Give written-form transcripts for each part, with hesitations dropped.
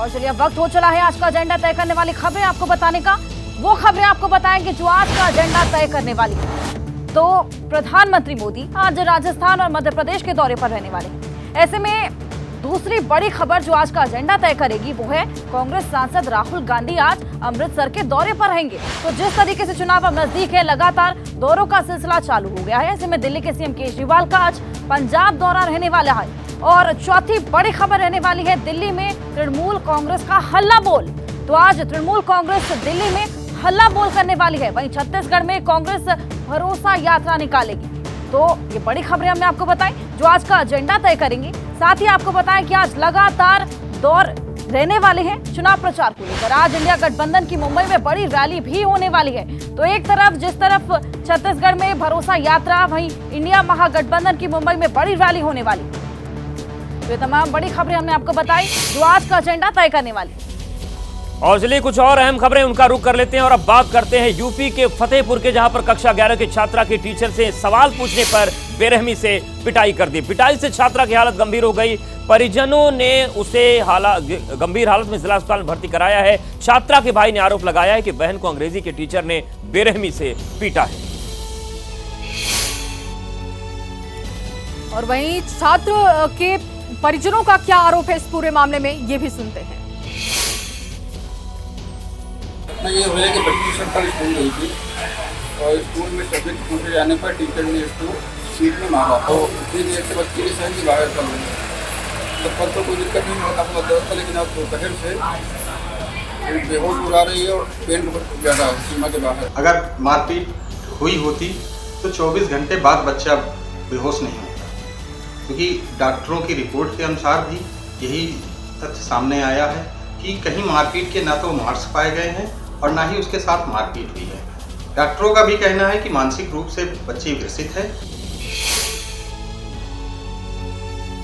और चलिए अब वक्त हो चला है आज का एजेंडा तय करने वाली खबरें आपको बताने का। वो खबरें आपको बताएंगे जो आज का एजेंडा तय करने वाली है। तो प्रधानमंत्री मोदी आज राजस्थान और मध्य प्रदेश के दौरे पर रहने वाले हैं। ऐसे में दूसरी बड़ी खबर जो आज का एजेंडा तय करेगी वो है कांग्रेस सांसद राहुल गांधी आज अमृतसर के दौरे पर रहेंगे। तो जिस तरीके से चुनाव अब नजदीक है, लगातार दौरों का सिलसिला चालू हो गया है। ऐसे में दिल्ली के सीएम केजरीवाल का आज पंजाब दौरा रहने वाला है। और चौथी बड़ी खबर रहने वाली है दिल्ली में तृणमूल कांग्रेस का हल्ला बोल। तो आज तृणमूल कांग्रेस दिल्ली में हल्ला बोल करने वाली है। वहीं छत्तीसगढ़ में कांग्रेस भरोसा यात्रा निकालेगी। तो ये बड़ी खबरें हमने आपको बताई जो आज का एजेंडा तय करेंगी। साथ ही आपको बताएं कि आज लगातार दौर रहने वाले हैं चुनाव प्रचार को लेकर। आज इंडिया गठबंधन की मुंबई में बड़ी रैली भी होने वाली है। तो एक तरफ जिस तरफ छत्तीसगढ़ में भरोसा यात्रा, वहीं इंडिया महागठबंधन की मुंबई में बड़ी रैली होने वाली। तो ये तमाम बड़ी खबरें हमने आपको बताई जो आज का एजेंडा तय करने वाली। और चलिए कुछ और अहम खबरें उनका रुख कर लेते हैं और अब बात करते हैं यूपी के फतेहपुर के, जहां पर कक्षा 11 की छात्रा की टीचर से सवाल पूछने पर बेरहमी से पिटाई कर दी। पिटाई से छात्रा की हालत गंभीर हो गई। परिजनों ने उसे गंभीर हालत में जिला अस्पताल में भर्ती कराया है। छात्रा के भाई ने आरोप लगाया है कि बहन को अंग्रेजी के टीचर ने बेरहमी से पीटा है। और वहीं छात्र के परिजनों का क्या आरोप है इस पूरे मामले में, ये भी सुनते हैं। ये हुआ कि बच्ची सरकारी स्कूल गई थी और स्कूल में तबियत पूछे जाने पर टीचर ने इसको सीट में मारा। तो इतनी देर से बच्ची के सहन की बाहर कर रही है। तो कल तो कोई दिक्कत नहीं होता अपना दर्द था, लेकिन अब दोपहर से बेहोश उड़ा रही है और पेन बहुत ज़्यादा है सीमा के बाहर। अगर मारपीट हुई होती तो 24 घंटे बाद बच्चा बेहोश नहीं होता, क्योंकि डॉक्टरों की रिपोर्ट के अनुसार भी यही तथ्य सामने आया है कि कहीं मारपीट के ना तो मार्क्स पाए गए हैं और ना ही उसके साथ मारपीट हुई है। डॉक्टरों का भी कहना है कि मानसिक रूप से बच्ची ग्रसित है।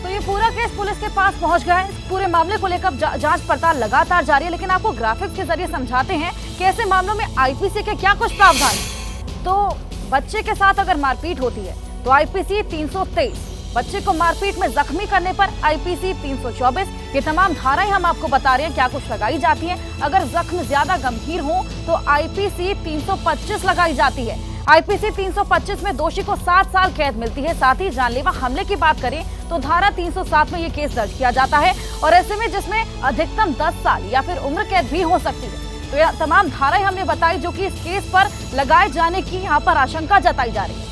तो ये पूरा केस पुलिस के पास पहुंच गया है। पूरे मामले को लेकर जांच पड़ताल लगातार जारी है, लेकिन आपको ग्राफिक्स के जरिए समझाते हैं कि ऐसे मामलों में आईपीसी के क्या कुछ प्रावधान है। तो बच्चे के साथ अगर मारपीट होती है तो आईपीसी 323, बच्चे को मारपीट में जख्मी करने पर आईपीसी 324, ये तमाम धाराएं हम आपको बता रहे हैं क्या कुछ लगाई जाती है। अगर जख्म ज्यादा गंभीर हो तो आईपीसी 325 लगाई जाती है। आईपीसी 325 में दोषी को 7 साल कैद मिलती है। साथ ही जानलेवा हमले की बात करें तो धारा 307 में ये केस दर्ज किया जाता है, और ऐसे में जिसमें अधिकतम 10 साल या फिर उम्र कैद भी हो सकती है। तो यह तमाम धाराएं हमने बताई जो कि इस केस पर लगाए जाने की यहाँ पर आशंका जताई जा रही है।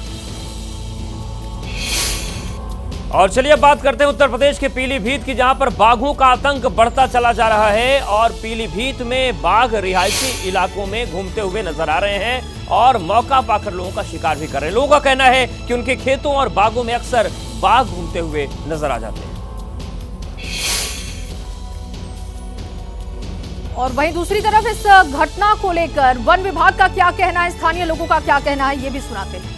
और चलिए अब बात करते हैं उत्तर प्रदेश के पीलीभीत की, जहां पर बाघों का आतंक बढ़ता चला जा रहा है। और पीलीभीत में बाघ रिहायशी इलाकों में घूमते हुए नजर आ रहे हैं और मौका पाकर लोगों का शिकार भी कर रहे हैं। लोगों का कहना है कि उनके खेतों और बागों में अक्सर बाघ घूमते हुए नजर आ जाते हैं। और वहीं दूसरी तरफ इस घटना को लेकर वन विभाग का क्या कहना है, स्थानीय लोगों का क्या कहना है, ये भी सुनाते हैं।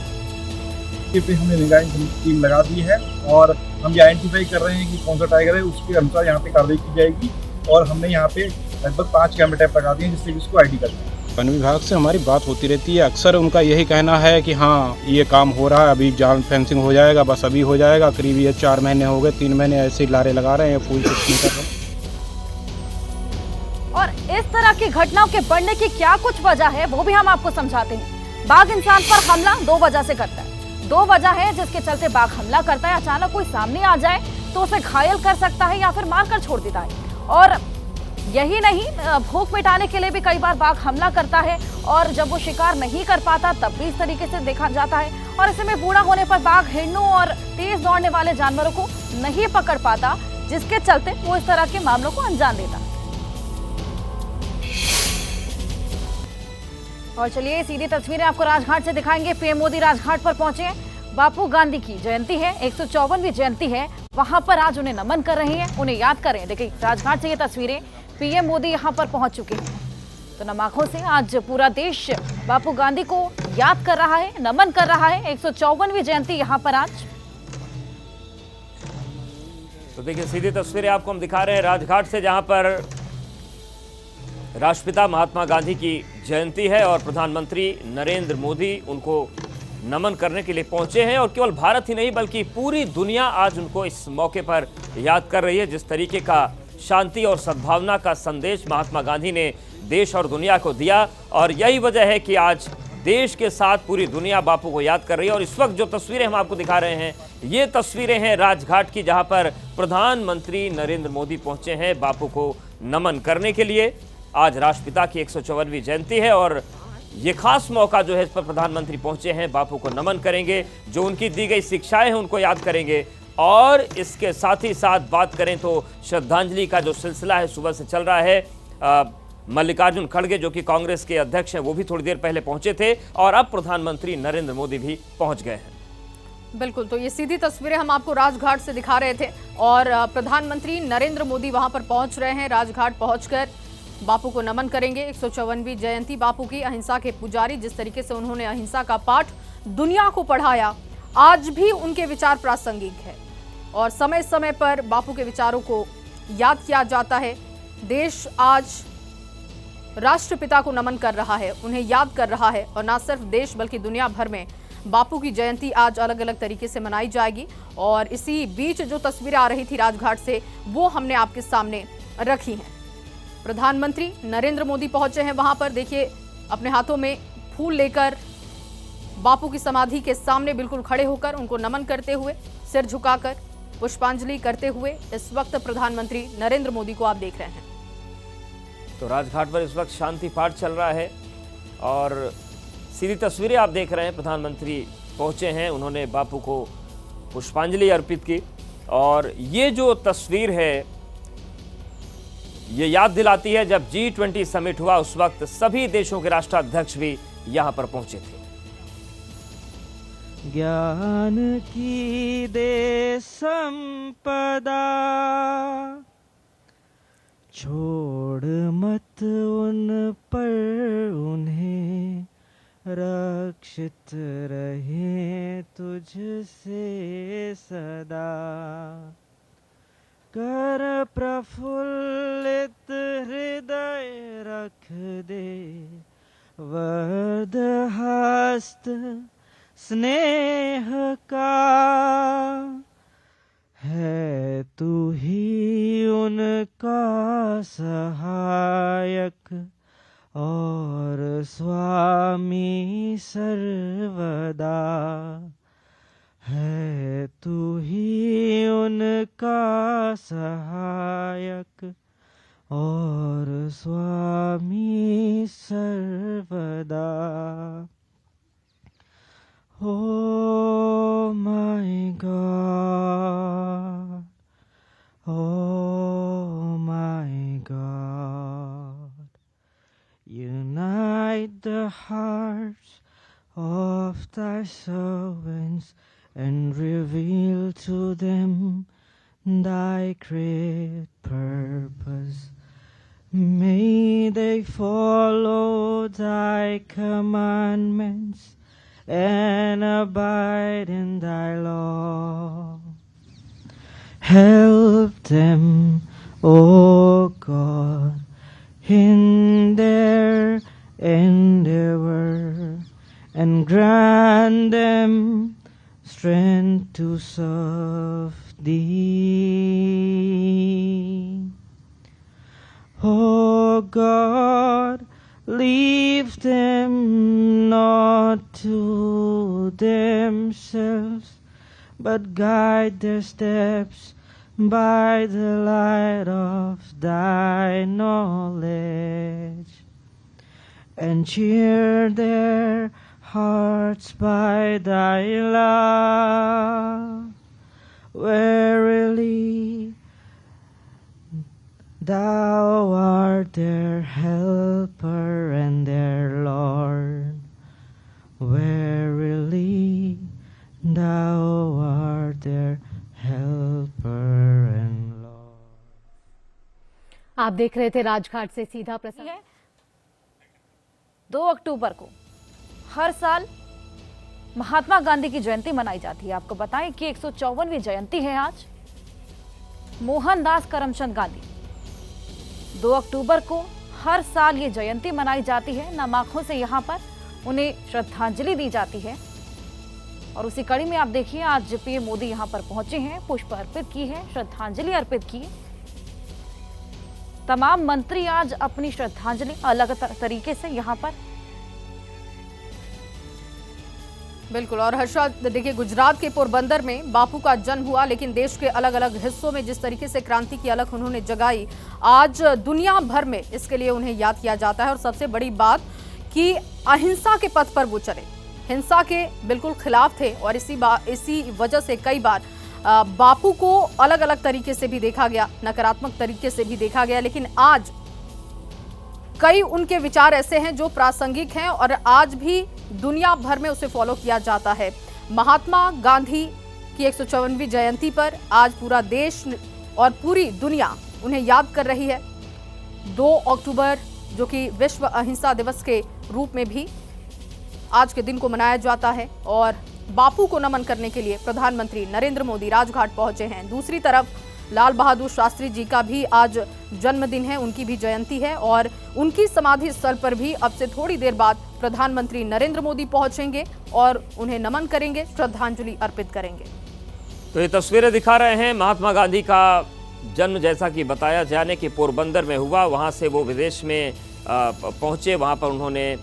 पे हमने निगरानी टीम लगा दी है और हम ये आइडेंटिफाई कर रहे हैं कि कौन सा टाइगर है, उसके अनुसार यहाँ पे कार्रवाई की जाएगी। और हमने यहाँ पे लगभग 5 कैमरा टैप लगा दिए जिससे कि उसको आईडी कर दें। वन विभाग से हमारी बात होती रहती है। अक्सर उनका यही कहना है कि हाँ ये काम हो रहा है, अभी जान फेंसिंग हो जाएगा, बस अभी हो जाएगा। करीब ये 4 महीने हो गए, 3 महीने ऐसे ही लारे लगा रहे हैं, फूल कुछ नहीं कर रहे। और इस तरह की घटनाओं के बढ़ने की क्या कुछ वजह है वो भी हम आपको समझाते हैं। बाघ इंसान पर हमला 2 वजह से करता है। 2 वजह है जिसके चलते बाघ हमला करता है। अचानक कोई सामने आ जाए तो उसे घायल कर सकता है या फिर मारकर छोड़ देता है। और यही नहीं, भूख मिटाने के लिए भी कई बार बाघ हमला करता है, और जब वो शिकार नहीं कर पाता तब भी इस तरीके से देखा जाता है। और ऐसे में बूढ़ा होने पर बाघ हिरणों और तेज दौड़ने वाले जानवरों को नहीं पकड़ पाता, जिसके चलते वो इस तरह के मामलों को अंजाम देता है। और चलिए सीधी तस्वीरें आपको राजघाट से दिखाएंगे। पीएम मोदी राजघाट पर पहुंचे। बापू गांधी की जयंती है, 154वीं जयंती है, वहां पर आज उन्हें नमन कर रहे हैं, उन्हें याद कर रहे हैं। देखिए राजघाट से ये तस्वीरें, पीएम मोदी यहां पर पहुंच चुके हैं। तो नम आंखों से आज पूरा देश बापू गांधी को याद कर रहा है, नमन कर रहा है। 154वीं जयंती यहां पर आज। तो देखिए सीधी तस्वीरें आपको हम दिखा रहे हैं राजघाट से, जहां पर राष्ट्रपिता महात्मा गांधी की जयंती है और प्रधानमंत्री नरेंद्र मोदी उनको नमन करने के लिए पहुंचे हैं। और केवल भारत ही नहीं बल्कि पूरी दुनिया आज उनको इस मौके पर याद कर रही है। जिस तरीके का शांति और सद्भावना का संदेश महात्मा गांधी ने देश और दुनिया को दिया और यही वजह है कि आज देश के साथ पूरी दुनिया बापू को याद कर रही है। और इस वक्त जो तस्वीरें हम आपको दिखा रहे हैं, ये तस्वीरें हैं राजघाट की, जहां पर प्रधानमंत्री नरेंद्र मोदी पहुंचे हैं बापू को नमन करने के लिए। आज राष्ट्रपिता की 154वीं जयंती है और ये खास मौका जो है, इस पर प्रधानमंत्री पहुंचे हैं, बापू को नमन करेंगे, जो उनकी दी गई शिक्षाएं हैं उनको याद करेंगे। और इसके साथ ही साथ बात करें तो श्रद्धांजलि का जो सिलसिला है सुबह से चल रहा है। मल्लिकार्जुन खड़गे जो कि कांग्रेस के अध्यक्ष हैं, वो भी थोड़ी देर पहले पहुंचे थे और अब प्रधानमंत्री नरेंद्र मोदी भी पहुंच गए हैं। बिल्कुल, तो ये सीधी तस्वीरें हम आपको राजघाट से दिखा रहे थे और प्रधानमंत्री नरेंद्र मोदी वहां पर पहुंच रहे हैं। राजघाट पहुंचकर बापू को नमन करेंगे। 154वीं जयंती बापू की, अहिंसा के पुजारी, जिस तरीके से उन्होंने अहिंसा का पाठ दुनिया को पढ़ाया, आज भी उनके विचार प्रासंगिक है और समय समय पर बापू के विचारों को याद किया जाता है। देश आज राष्ट्रपिता को नमन कर रहा है, उन्हें याद कर रहा है और न सिर्फ देश बल्कि दुनिया भर में बापू की जयंती आज अलग अलग तरीके से मनाई जाएगी। और इसी बीच जो तस्वीरें आ रही थी राजघाट से, वो हमने आपके सामने रखी हैं। प्रधानमंत्री नरेंद्र मोदी पहुंचे हैं वहां पर, देखिए अपने हाथों में फूल लेकर बापू की समाधि के सामने बिल्कुल खड़े होकर उनको नमन करते हुए, सिर झुकाकर पुष्पांजलि करते हुए इस वक्त प्रधानमंत्री नरेंद्र मोदी को आप देख रहे हैं। तो राजघाट पर इस वक्त शांति पाठ चल रहा है और सीधी तस्वीरें आप देख रहे हैं। प्रधानमंत्री पहुंचे हैं, उन्होंने बापू को पुष्पांजलि अर्पित की और ये जो तस्वीर है ये याद दिलाती है जब G20 समिट हुआ, उस वक्त सभी देशों के राष्ट्राध्यक्ष भी यहां पर पहुंचे थे। ज्ञान की दे संपदा, छोड़ मत उन पर उन्हें, रक्षित रहे तुझसे सदा। कर प्रफुल्लित हृदय रख दे, वरद हस्त स्नेह का। है तू ही उनका सहायक और स्वामी सर्वदा। है तू ही उनका सहायक और स्वामी सर्वदा। Oh my God, oh my God, unite the hearts of thy servants and reveal to them thy great purpose. May they follow thy commandments and abide in thy law. Help them, O God, in their endeavor, and grant them strength to serve thee. O God, leave them not to themselves, but guide their steps by the light of thy knowledge, and cheer their hearts by thy love. Verily, thou art their helper and their Lord. Verily, thou art their helper and Lord. आप देख रहे थे राजघाट से सीधा प्रसारण। 2 अक्टूबर को हर साल महात्मा गांधी की जयंती मनाई जाती है। आपको बताएं कि 154वीं जयंती है आज। मोहनदास करमचंद गांधी, 2 अक्टूबर को हर साल ये जयंती मनाई जाती है। नम आंखों से यहाँ पर उन्हें श्रद्धांजलि दी जाती है और उसी कड़ी में आप देखिए आज पीएम मोदी यहाँ पर पहुंचे हैं, पुष्प अर्पित की है, श्रद्धांजलि अर्पित की है। तमाम मंत्री आज अपनी श्रद्धांजलि अलग तरीके से यहाँ पर। बिल्कुल। और हर्षा, देखिए गुजरात के पोरबंदर में बापू का जन्म हुआ, लेकिन देश के अलग अलग हिस्सों में जिस तरीके से क्रांति की अलख उन्होंने जगाई, आज दुनिया भर में इसके लिए उन्हें याद किया जाता है। और सबसे बड़ी बात कि अहिंसा के पथ पर वो चले, हिंसा के बिल्कुल खिलाफ थे। और इसी वजह से कई बार बापू को अलग अलग तरीके से भी देखा गया, नकारात्मक तरीके से भी देखा गया, लेकिन आज कई उनके विचार ऐसे हैं जो प्रासंगिक हैं और आज भी दुनिया भर में उसे फॉलो किया जाता है। महात्मा गांधी की 154वीं जयंती पर आज पूरा देश और पूरी दुनिया उन्हें याद कर रही है। 2 अक्टूबर जो कि विश्व अहिंसा दिवस के रूप में भी आज के दिन को मनाया जाता है और बापू को नमन करने के लिए प्रधानमंत्री नरेंद्र मोदी राजघाट पहुंचे हैं। दूसरी तरफ लाल बहादुर शास्त्री जी का भी आज जन्मदिन है, उनकी भी जयंती है और उनकी समाधि स्थल पर भी अब से थोड़ी देर बाद प्रधानमंत्री नरेंद्र मोदी पहुंचेंगे और उन्हें नमन करेंगे, श्रद्धांजलि अर्पित करेंगे। तो ये तस्वीरें दिखा रहे हैं महात्मा गांधी का जन्म, जैसा कि बताया जाने कि पोरबंदर में हुआ, वहाँ से वो विदेश में पहुँचे, वहाँ पर उन्होंने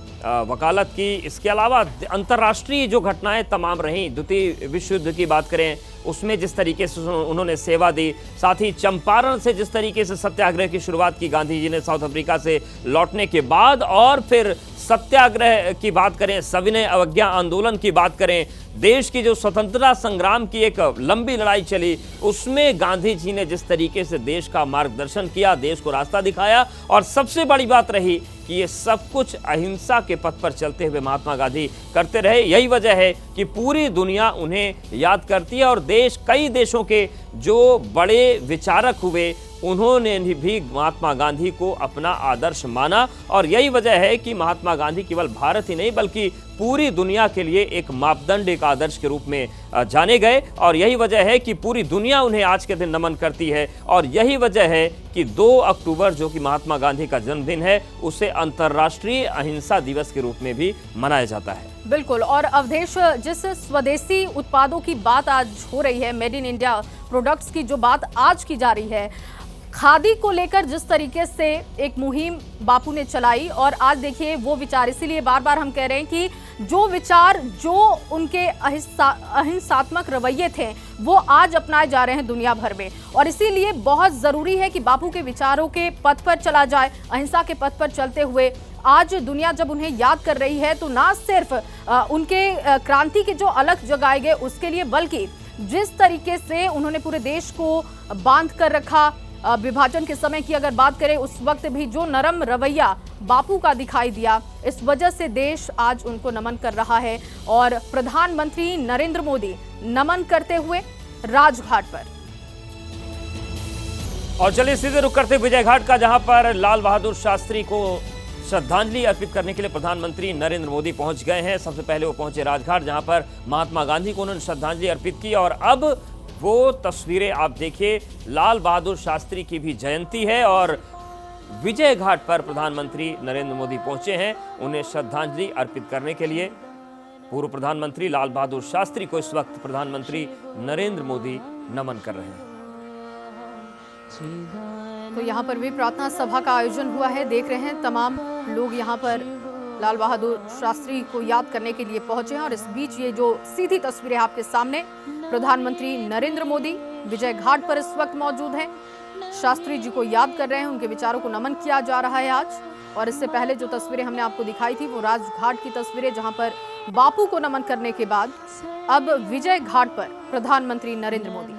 वकालत की। इसके अलावा अंतर्राष्ट्रीय जो घटनाएं तमाम रहीं, द्वितीय विश्व युद्ध की बात करें उसमें जिस तरीके से उन्होंने सेवा दी, साथ ही चंपारण से जिस तरीके से सत्याग्रह की शुरुआत की गांधी जी ने साउथ अफ्रीका से लौटने के बाद, और फिर सत्याग्रह की बात करें, सविनय अवज्ञा आंदोलन की बात करें, देश की जो स्वतंत्रता संग्राम की एक लंबी लड़ाई चली, उसमें गांधी जी ने जिस तरीके से देश का मार्गदर्शन किया, देश को रास्ता दिखाया। और सबसे बड़ी बात रही कि ये सब कुछ अहिंसा के पथ पर चलते हुए महात्मा गांधी करते रहे। यही वजह है कि पूरी दुनिया उन्हें याद करती है और देश, कई देशों के जो बड़े विचारक हुए उन्होंने भी महात्मा गांधी को अपना आदर्श माना। और यही वजह है कि महात्मा गांधी केवल भारत ही नहीं बल्कि पूरी दुनिया के लिए एक मापदंड, एक आदर्श के रूप में जाने गए। और यही वजह है कि पूरी दुनिया उन्हें आज के दिन नमन करती है। और यही वजह है कि 2 अक्टूबर जो कि महात्मा गांधी का जन्मदिन है, उसे अंतर्राष्ट्रीय अहिंसा दिवस के रूप में भी मनाया जाता है। बिल्कुल। और अवधेश, जिस स्वदेशी उत्पादों की बात आज हो रही है, मेड इन इंडिया प्रोडक्ट्स की जो बात आज की जा रही है, खादी को लेकर जिस तरीके से एक मुहिम बापू ने चलाई, और आज देखिए वो विचार, इसीलिए बार बार हम कह रहे हैं कि जो विचार, जो उनके अहिंसात्मक रवैये थे, वो आज अपनाए जा रहे हैं दुनिया भर में। और इसीलिए बहुत ज़रूरी है कि बापू के विचारों के पथ पर चला जाए, अहिंसा के पथ पर चलते हुए। आज दुनिया जब उन्हें याद कर रही है तो ना सिर्फ उनके क्रांति के जो अलख जगाए गए उसके लिए, बल्कि जिस तरीके से उन्होंने पूरे देश को बांध कर रखा, विभाजन के समय की अगर बात करें, उस वक्त भी जो नरम रवैया बापू का दिखाई दिया, इस वजह से देश आज उनको नमन कर रहा है। और प्रधानमंत्री नरेंद्र मोदी नमन करते हुए राजघाट पर। और चलिए सीधे रुक करते विजय घाट का, जहां पर लाल बहादुर शास्त्री को श्रद्धांजलि अर्पित करने के लिए प्रधानमंत्री नरेंद्र मोदी पहुंच गए हैं। सबसे पहले वो पहुंचे राजघाट, जहां पर महात्मा गांधी को उन्होंने श्रद्धांजलि अर्पित की। और अब वो तस्वीरें आप देखिए, लाल बहादुर शास्त्री की भी जयंती है और विजय घाट पर प्रधानमंत्री नरेंद्र मोदी पहुंचे हैं उन्हें श्रद्धांजलि अर्पित करने के लिए। पूर्व प्रधानमंत्री लाल बहादुर शास्त्री को इस वक्त प्रधानमंत्री नरेंद्र मोदी नमन कर रहे हैं। तो यहाँ पर भी प्रार्थना सभा का आयोजन हुआ है, देख रहे हैं तमाम लोग यहाँ पर लाल बहादुर शास्त्री को याद करने के लिए पहुंचे हैं। और इस बीच ये जो सीधी तस्वीरें आपके सामने, प्रधानमंत्री नरेंद्र मोदी विजय घाट पर इस वक्त मौजूद हैं, शास्त्री जी को याद कर रहे हैं, उनके विचारों को नमन किया जा रहा है आज। और इससे पहले जो तस्वीरें हमने आपको दिखाई थी वो राजघाट की तस्वीरें, जहां पर बापू को नमन करने के बाद अब विजय घाट पर प्रधानमंत्री नरेंद्र मोदी।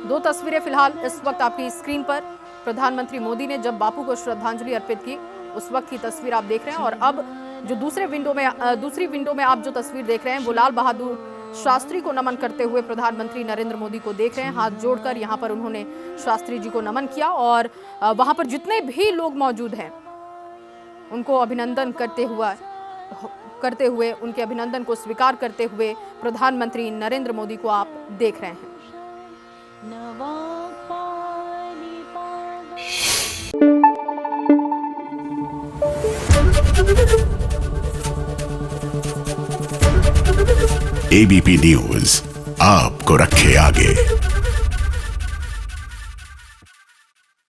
2 तस्वीरें फिलहाल इस वक्त आपकी स्क्रीन पर, प्रधानमंत्री मोदी ने जब बापू को श्रद्धांजलि अर्पित की उस वक्त की तस्वीर आप देख रहे हैं। और अब जो दूसरी विंडो में आप जो तस्वीर देख रहे हैं वो लाल बहादुर शास्त्री को नमन करते हुए प्रधानमंत्री नरेंद्र मोदी को देख रहे हैं। हाथ जोड़कर यहाँ पर उन्होंने शास्त्री जी को नमन किया और वहाँ पर जितने भी लोग मौजूद हैं उनको अभिनंदन करते हुए उनके अभिनंदन को स्वीकार करते हुए प्रधानमंत्री नरेंद्र मोदी को आप देख रहे हैं। एबीपी न्यूज आपको रखे आगे।